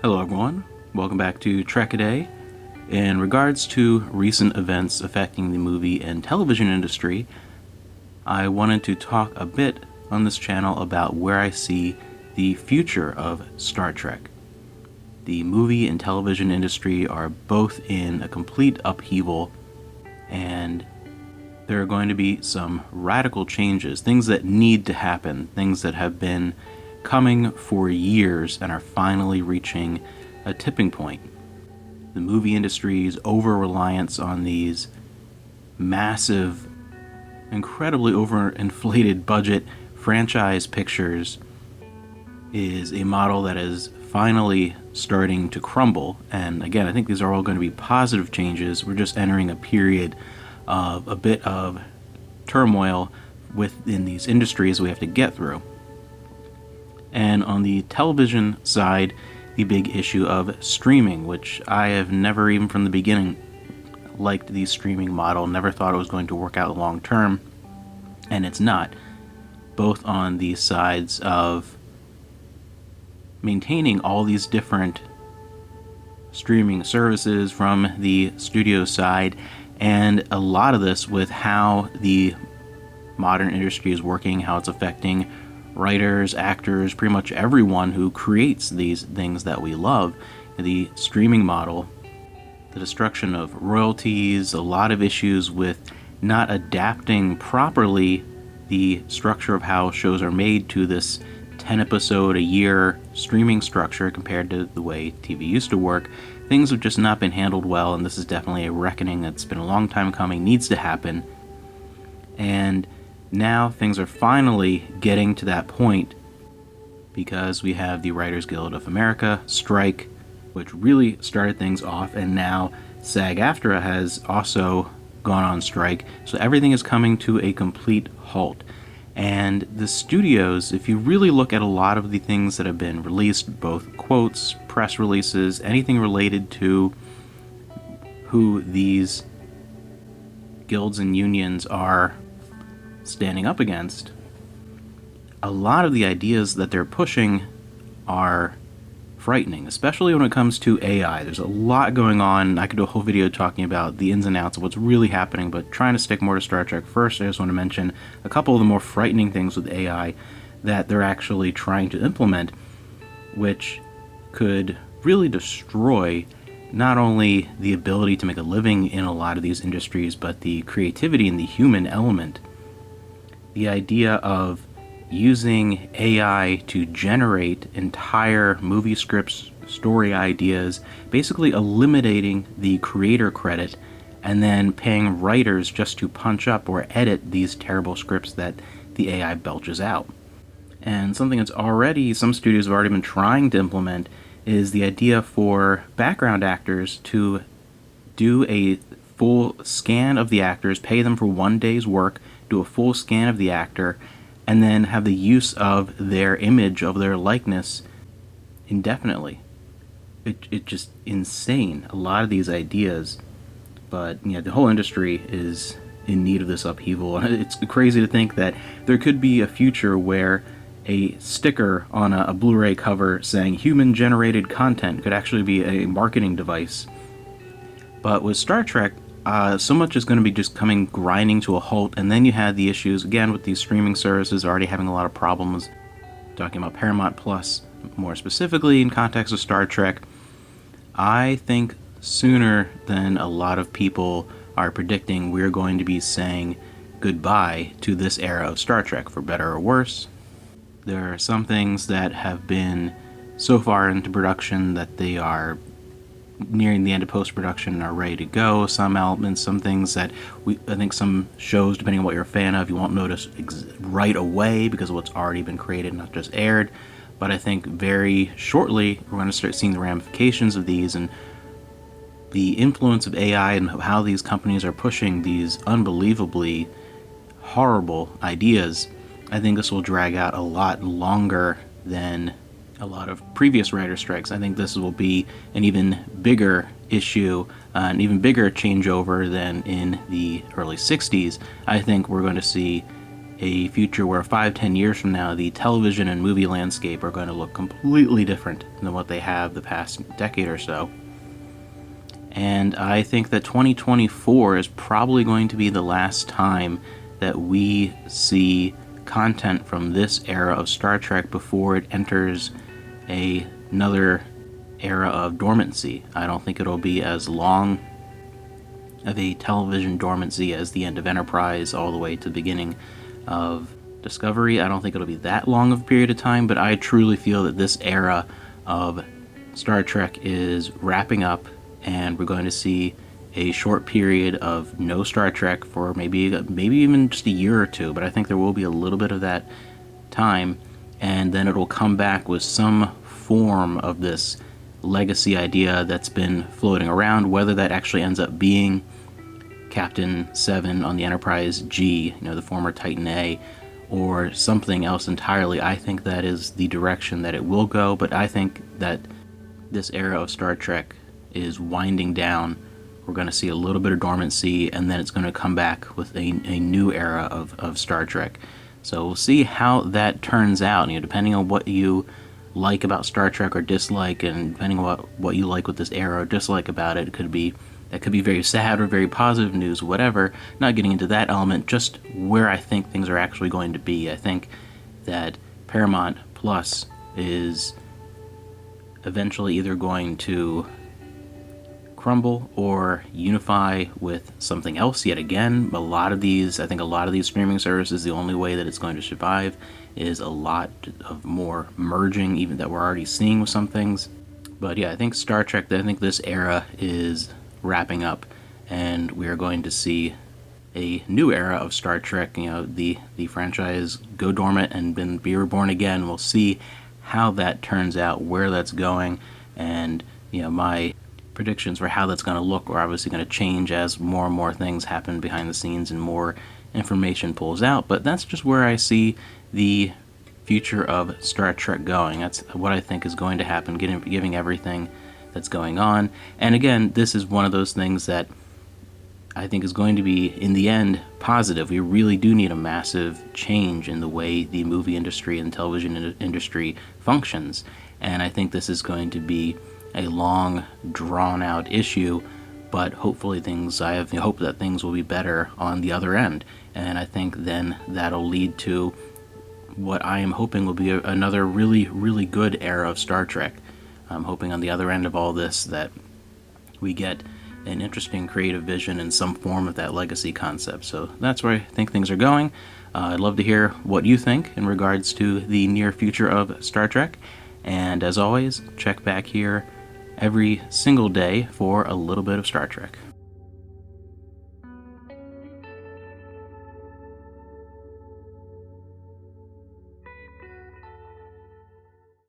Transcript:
Hello everyone, welcome back to Trek A Day. In regards to recent events affecting the movie and television industry, I wanted to talk a bit on this channel about where I see the future of Star Trek. The movie and television industry are both in a complete upheaval, and there are going to be some radical changes, things that need to happen, things that have been coming for years and are finally reaching a tipping point. The movie industry's over-reliance on these massive, incredibly overinflated budget franchise pictures is a model that is finally starting to crumble. And again, I think these are all going to be positive changes. We're just entering a period of a bit of turmoil within these industries we have to get through. And on the television side, the big issue of streaming, which I have never, even from the beginning, liked the streaming model, never thought it was going to work out long term, and it's not. Both on the sides of maintaining all these different streaming services from the studio side, and a lot of this with how the modern industry is working, how it's affecting writers, actors, pretty much everyone who creates these things that we love. The streaming model, the destruction of royalties, a lot of issues with not adapting properly the structure of how shows are made to this 10 episode a year streaming structure compared to the way TV used to work. Things have just not been handled well, and this is definitely a reckoning that's been a long time coming, needs to happen. And now things are finally getting to that point because we have the Writers Guild of America strike, which really started things off, and now SAG-AFTRA has also gone on strike. So everything is coming to a complete halt. And the studios, if you really look at a lot of the things that have been released, both quotes, press releases, anything related to who these guilds and unions are standing up against, a lot of the ideas that they're pushing are frightening, especially when it comes to AI. There's a lot going on. I could do a whole video talking about the ins and outs of what's really happening, but trying to stick more to Star Trek first, I just want to mention a couple of the more frightening things with AI that they're actually trying to implement, which could really destroy not only the ability to make a living in a lot of these industries, but the creativity and the human element. The idea of using AI to generate entire movie scripts, story ideas, basically eliminating the creator credit and then paying writers just to punch up or edit these terrible scripts that the AI belches out. And something that's some studios have already been trying to implement is the idea for background actors to do a full scan of the actors, pay them for one day's work, do a full scan of the actor, and then have the use of their image, of their likeness, indefinitely. It's just insane, a lot of these ideas. But yeah, the whole industry is in need of this upheaval. It's crazy to think that there could be a future where a sticker on a Blu-ray cover saying human-generated content could actually be a marketing device. But with Star Trek, so much is going to be just grinding to a halt, and then you had the issues, again, with these streaming services already having a lot of problems. Talking about Paramount Plus, more specifically in context of Star Trek, I think sooner than a lot of people are predicting, we're going to be saying goodbye to this era of Star Trek, for better or worse. There are some things that have been so far into production that they are nearing the end of post-production and are ready to go. Some elements, some things that I think some shows, depending on what you're a fan of, you won't notice right away because of what's already been created, not just aired. But I think very shortly we're going to start seeing the ramifications of these and the influence of AI and how these companies are pushing these unbelievably horrible ideas. I think this will drag out a lot longer than a lot of previous writer strikes. I think this will be an even bigger issue, an even bigger changeover than in the early 60s. I think we're going to see a future where 5-10 years from now, the television and movie landscape are going to look completely different than what they have the past decade or so. And I think that 2024 is probably going to be the last time that we see content from this era of Star Trek before it enters another era of dormancy. I don't think it'll be as long of a television dormancy as the end of Enterprise all the way to the beginning of Discovery. I don't think it'll be that long of a period of time, but I truly feel that this era of Star Trek is wrapping up, and we're going to see a short period of no Star Trek for maybe even just a year or two, but I think there will be a little bit of that time, and then it'll come back with some form of this legacy idea that's been floating around, whether that actually ends up being Captain Seven on the Enterprise G, the former Titan A, or something else entirely. I think that is the direction that it will go, but I think that this era of Star Trek is winding down. We're going to see a little bit of dormancy, and then it's going to come back with a new era of Star Trek. So we'll see how that turns out, depending on what you like about Star Trek or dislike, and depending on what you like with this era or dislike about it. That could be very sad or very positive news, whatever. Not getting into that element, just where I think things are actually going to be. I think that Paramount Plus is eventually either going to crumble or unify with something else yet again. I think a lot of these streaming services, the only way that it's going to survive is a lot of more merging, even that we're already seeing with some things. But yeah, I think Star Trek, I think this era is wrapping up, and we are going to see a new era of Star Trek. The franchise go dormant and then be reborn again. We'll see how that turns out, where that's going, and my predictions for how that's going to look are obviously going to change as more and more things happen behind the scenes and more information pulls out. But that's just where I see the future of Star Trek going. That's what I think is going to happen, giving everything that's going on. And again, this is one of those things that I think is going to be, in the end, positive. We really do need a massive change in the way the movie industry and television industry functions. And I think this is going to be a long, drawn-out issue, but hopefully I have hope that things will be better on the other end. And I think then that'll lead to what I am hoping will be another really, really good era of Star Trek. I'm hoping on the other end of all this that we get an interesting creative vision and some form of that legacy concept. So that's where I think things are going. I'd love to hear what you think in regards to the near future of Star Trek. And as always, check back here every single day for a little bit of Star Trek.